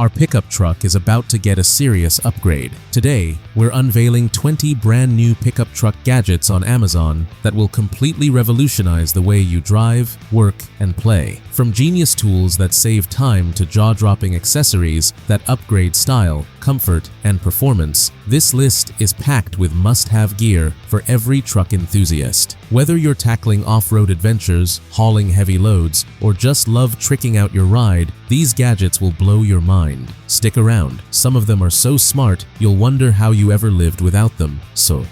Our pickup truck is about to get a serious upgrade. Today, we're unveiling 20 brand new pickup truck gadgets on Amazon that will completely revolutionize the way you drive, work, and play. From genius tools that save time to jaw-dropping accessories that upgrade style, comfort, and performance, this list is packed with must-have gear for every truck enthusiast. Whether you're tackling off-road adventures, hauling heavy loads, or just love tricking out your ride, these gadgets will blow your mind. Stick around. Some of them are so smart, you'll wonder how you ever lived without them. So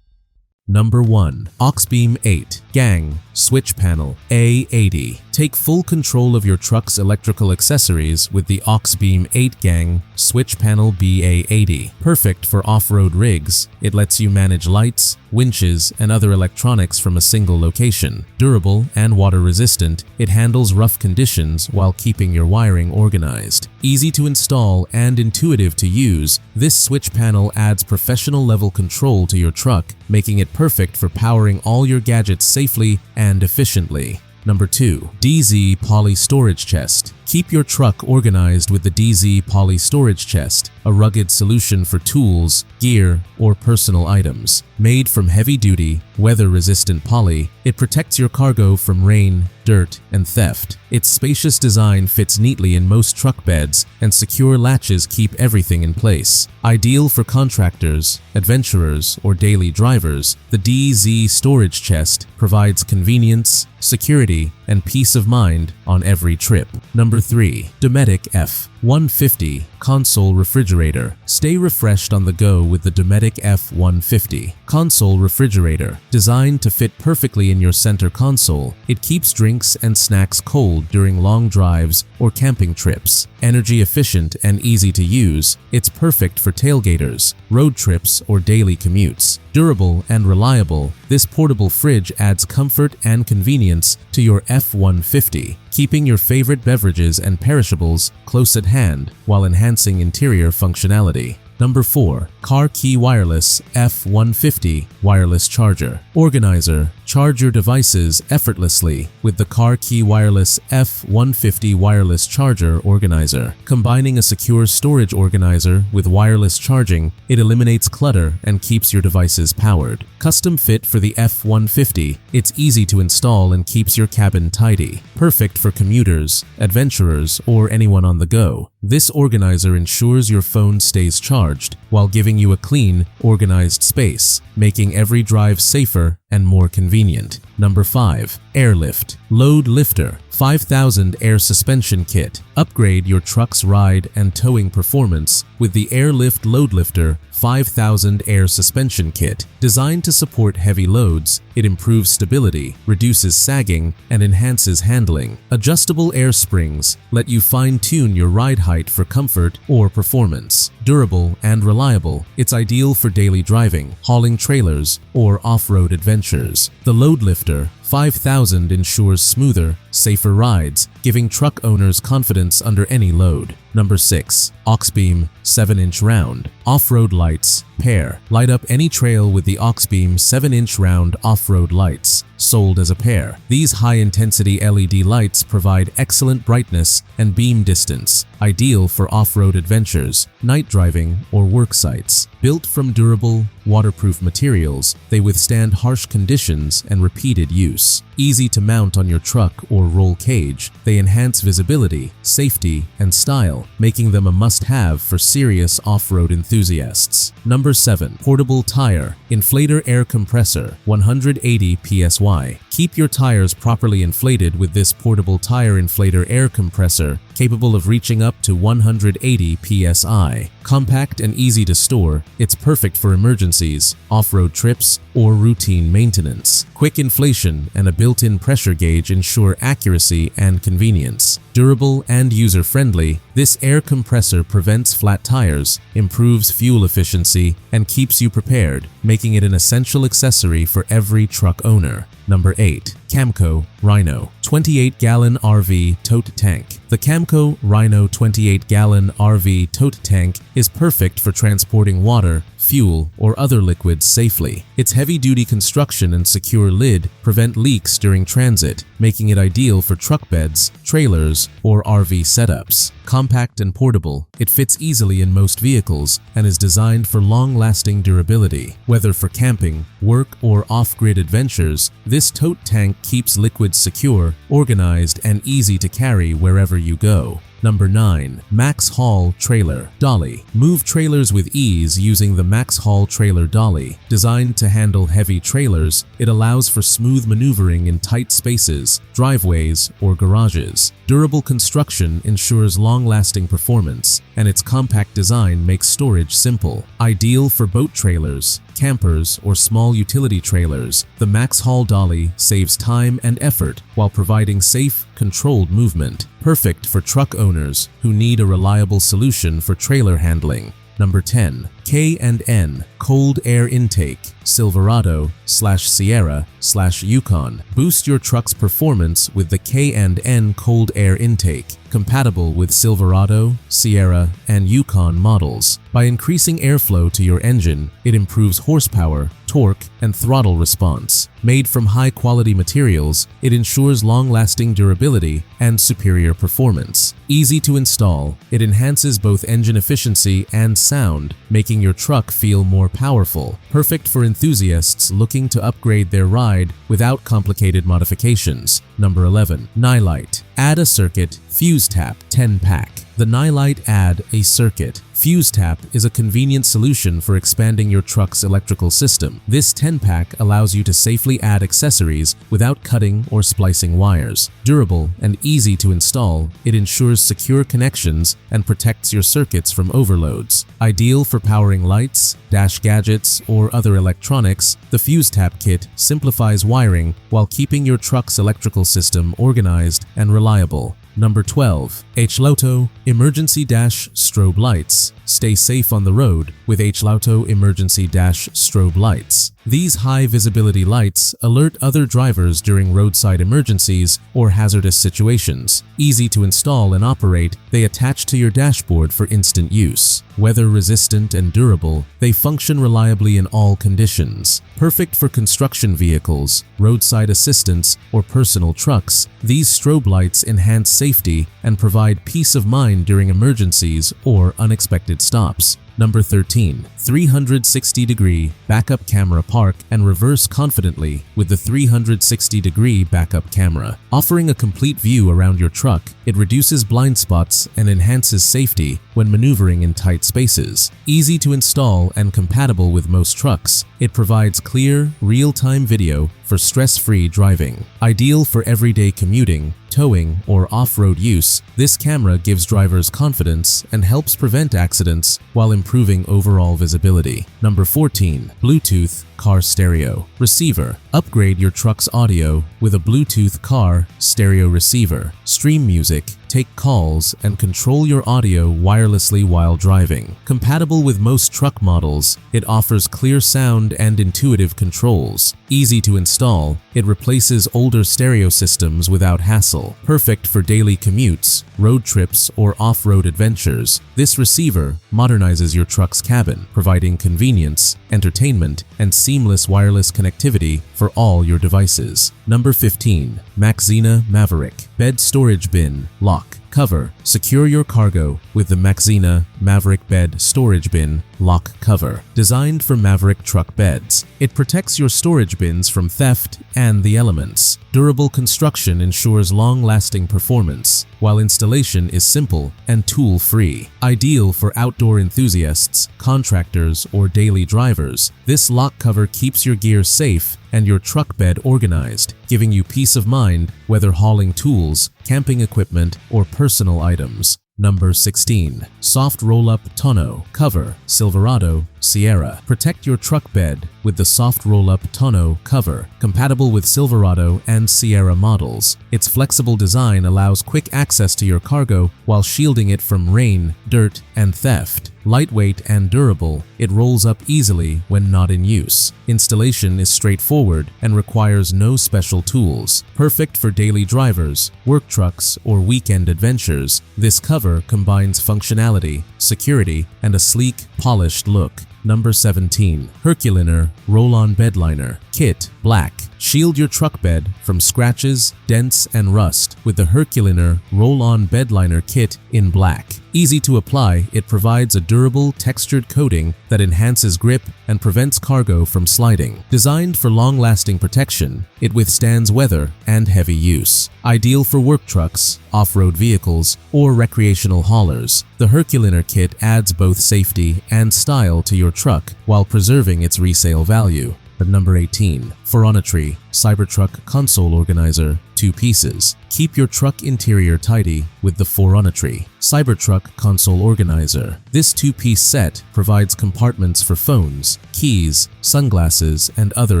Number 1. Auxbeam 8 Gang Switch Panel A80. Take full control of your truck's electrical accessories with the Auxbeam 8 Gang Switch Panel BA80. Perfect for off-road rigs, it lets you manage lights, winches, and other electronics from a single location. Durable and water-resistant, it handles rough conditions while keeping your wiring organized. Easy to install and intuitive to use, this switch panel adds professional-level control to your truck, making it perfect for powering all your gadgets safely and efficiently. Number 2. DZ Poly Storage Chest. Keep your truck organized with the DZ Poly Storage Chest, a rugged solution for tools, gear, or personal items. Made from heavy-duty, weather-resistant poly, it protects your cargo from rain, dirt, and theft. Its spacious design fits neatly in most truck beds, and secure latches keep everything in place. Ideal for contractors, adventurers, or daily drivers, the DZ Storage Chest provides convenience, security, and peace of mind on every trip. Number 3. Dometic F150 Console Refrigerator. Stay refreshed on the go with the Dometic F150 Console Refrigerator. Designed to fit perfectly in your center console, it keeps drinks and snacks cold during long drives or camping trips. Energy efficient and easy to use, it's perfect for tailgaters, road trips, or daily commutes. Durable and reliable, this portable fridge adds comfort and convenience to your F150, keeping your favorite beverages and perishables close at hand while enhancing interior functionality. Number 4. CarQiWireless F150 Wireless Charger Organizer. Charge your devices effortlessly with the CarQiWireless F150 Wireless Charger Organizer. Combining a secure storage organizer with wireless charging, it eliminates clutter and keeps your devices powered. Custom fit for the F150, it's easy to install and keeps your cabin tidy. Perfect for commuters, adventurers, or anyone on the go. This organizer ensures your phone stays charged while giving you a clean, organized space, making every drive safer and more convenient. Number 5. Airlift LoadLifter 5000 Air Suspension Kit. Upgrade your truck's ride and towing performance with the Airlift LoadLifter 5000 Air Suspension Kit. Designed to support heavy loads, it improves stability, reduces sagging, and enhances handling. Adjustable air springs let you fine-tune your ride height for comfort or performance. Durable and reliable, it's ideal for daily driving, hauling trailers, or off-road adventures. The LoadLifter 5000 ensures smoother, safer rides, giving truck owners confidence under any load. Number 6. Auxbeam 7-inch Round Off-road Lights Pair. Light up any trail with the Auxbeam 7-inch round off-road lights. Sold as a pair, these high-intensity LED lights provide excellent brightness and beam distance, ideal for off-road adventures, night driving, or work sites. Built from durable, waterproof materials, they withstand harsh conditions and repeated use. Easy to mount on your truck or roll cage, they enhance visibility, safety, and style, making them a must-have for serious off-road enthusiasts. Number 7. Portable Tire Inflator Air Compressor 180 PSY. Keep your tires properly inflated with this portable tire inflator air compressor, capable of reaching up to 180 PSI. Compact and easy to store, it's perfect for emergencies, off-road trips, or routine maintenance. Quick inflation and a built-in pressure gauge ensure accuracy and convenience. Durable and user-friendly, this air compressor prevents flat tires, improves fuel efficiency, and keeps you prepared, making it an essential accessory for every truck owner. Number 8. Camco Rhino 28-gallon RV tote tank. The Camco Rhino 28-gallon RV tote tank is perfect for transporting water, fuel, or other liquids safely. Its heavy-duty construction and secure lid prevent leaks during transit, making it ideal for truck beds, trailers, or RV setups. Compact and portable, it fits easily in most vehicles and is designed for long-lasting durability. Whether for camping, work, or off-grid adventures, this tote tank keeps liquids secure, organized, and easy to carry wherever you go. Number 9. MaxxHaul Trailer Dolly. Move trailers with ease using the MaxxHaul Trailer Dolly. Designed to handle heavy trailers, it allows for smooth maneuvering in tight spaces, driveways, or garages. Durable construction ensures long-lasting performance, and its compact design makes storage simple. Ideal for boat trailers, campers, or small utility trailers, the MaxxHaul Dolly saves time and effort while providing safe, controlled movement. Perfect for truck owners who need a reliable solution for trailer handling. Number 10. K&N Cold Air Intake Silverado/Sierra/Yukon. Boost your truck's performance with the K&N Cold Air Intake, compatible with Silverado, Sierra, and Yukon models. By increasing airflow to your engine, it improves horsepower, torque, and throttle response. Made from high-quality materials, it ensures long-lasting durability and superior performance. Easy to install, it enhances both engine efficiency and sound, making your truck feel more powerful. Perfect for enthusiasts looking to upgrade their ride without complicated modifications. Number 11. Nilight. Add a circuit, fuse tap, 10-pack. The Nilight Add a Circuit Fuse Tap is a convenient solution for expanding your truck's electrical system. This 10-pack allows you to safely add accessories without cutting or splicing wires. Durable and easy to install, it ensures secure connections and protects your circuits from overloads. Ideal for powering lights, dash gadgets, or other electronics, the Fuse Tap kit simplifies wiring while keeping your truck's electrical system organized and reliable. Number 12. HLAUTO Emergency Strobe Lights. Stay safe on the road with HLAUTO Emergency Strobe Lights. These high-visibility lights alert other drivers during roadside emergencies or hazardous situations. Easy to install and operate, they attach to your dashboard for instant use. Weather-resistant and durable, they function reliably in all conditions. Perfect for construction vehicles, roadside assistance, or personal trucks, these strobe lights enhance safety and provide peace of mind during emergencies or unexpected stops. Number 13. 360-degree backup camera. Park and reverse confidently with the 360-degree backup camera. Offering a complete view around your truck, it reduces blind spots and enhances safety when maneuvering in tight spaces. Easy to install and compatible with most trucks, it provides clear, real-time video for stress-free driving. Ideal for everyday commuting, towing, or off-road use, this camera gives drivers confidence and helps prevent accidents while improving overall visibility. Number 14. Bluetooth Car Stereo Receiver. Upgrade your truck's audio with a Bluetooth car stereo receiver. Stream music, take calls, and control your audio wirelessly while driving. Compatible with most truck models, it offers clear sound and intuitive controls. Easy to install, it replaces older stereo systems without hassle. Perfect for daily commutes, road trips, or off-road adventures. This receiver modernizes your truck's cabin, providing convenience, entertainment, and seamless wireless connectivity for all your devices. Number 15. Maxzina Maverick Bed Storage Bin Lock Cover. Secure your cargo with the Maxzina Maverick Bed Storage Bin Lock Cover. Designed for Maverick truck beds, it protects your storage bins from theft and the elements. Durable construction ensures long-lasting performance, while installation is simple and tool-free. Ideal for outdoor enthusiasts, contractors, or daily drivers, this lock cover keeps your gear safe and your truck bed organized, giving you peace of mind whether hauling tools, camping equipment, or personal items. Number 16. Soft Roll-Up Tonneau Cover. Silverado Sierra. Protect your truck bed with the soft roll-up tonneau cover, compatible with Silverado and Sierra models. Its flexible design allows quick access to your cargo while shielding it from rain, dirt, and theft. Lightweight and durable, it rolls up easily when not in use. Installation is straightforward and requires no special tools. Perfect for daily drivers, work trucks, or weekend adventures, this cover combines functionality, security, and a sleek, polished look. Number 17. Herculiner Roll-On Bed Liner Kit Black. Shield your truck bed from scratches, dents, and rust with the Herculiner Roll-On Bed Liner Kit in black. Easy to apply, it provides a durable, textured coating that enhances grip and prevents cargo from sliding. Designed for long-lasting protection, it withstands weather and heavy use. Ideal for work trucks, off-road vehicles, or recreational haulers, the Herculiner kit adds both safety and style to your truck while preserving its resale value. At number 18. Foronetry Cybertruck Console Organizer 2 pieces. Keep your truck interior tidy with the Foronetry Cybertruck Console Organizer. This 2-piece set provides compartments for phones, keys, sunglasses, and other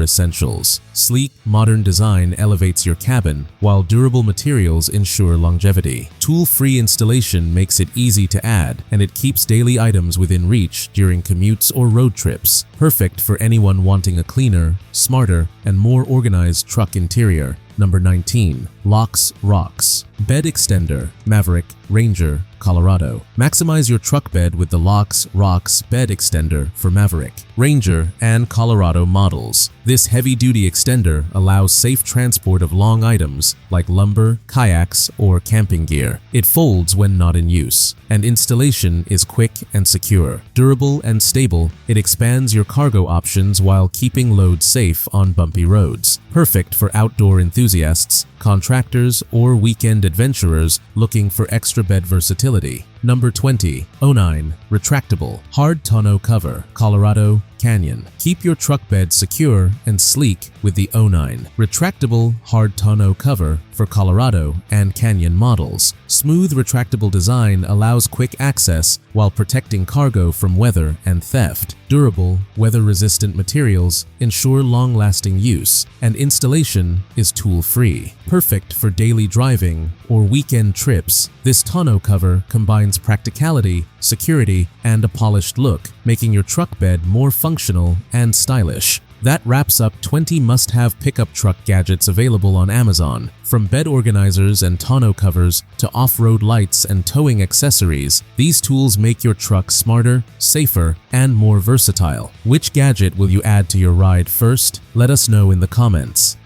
essentials. Sleek, modern design elevates your cabin, while durable materials ensure longevity. Tool-free installation makes it easy to add, and it keeps daily items within reach during commutes or road trips. Perfect for anyone wanting a cleaner, smarter, and more organized truck interior. Number 19. Locks Rocks Bed Extender Maverick, Ranger, Colorado. Maximize your truck bed with the Locks Rocks Bed Extender for Maverick, Ranger, and Colorado models. This heavy-duty extender allows safe transport of long items like lumber, kayaks, or camping gear. It folds when not in use, and installation is quick and secure. Durable and stable, it expands your cargo options while keeping loads safe on bumpy roads. Perfect for outdoor enthusiasts, contractors, or weekend adventurers looking for extra bed versatility. Number 20. ONINE Retractable Hard Tonneau Cover Colorado Canyon. Keep your truck bed secure and sleek with the ONINE Retractable Hard Tonneau Cover for Colorado and Canyon models. Smooth retractable design allows quick access while protecting cargo from weather and theft. Durable, weather-resistant materials ensure long-lasting use, and installation is tool-free. Perfect for daily driving or weekend trips, this tonneau cover combines practicality, security, and a polished look, making your truck bed more functional and stylish. That wraps up 20 must-have pickup truck gadgets available on Amazon. From bed organizers and tonneau covers to off-road lights and towing accessories, these tools make your truck smarter, safer, and more versatile. Which gadget will you add to your ride first? Let us know in the comments.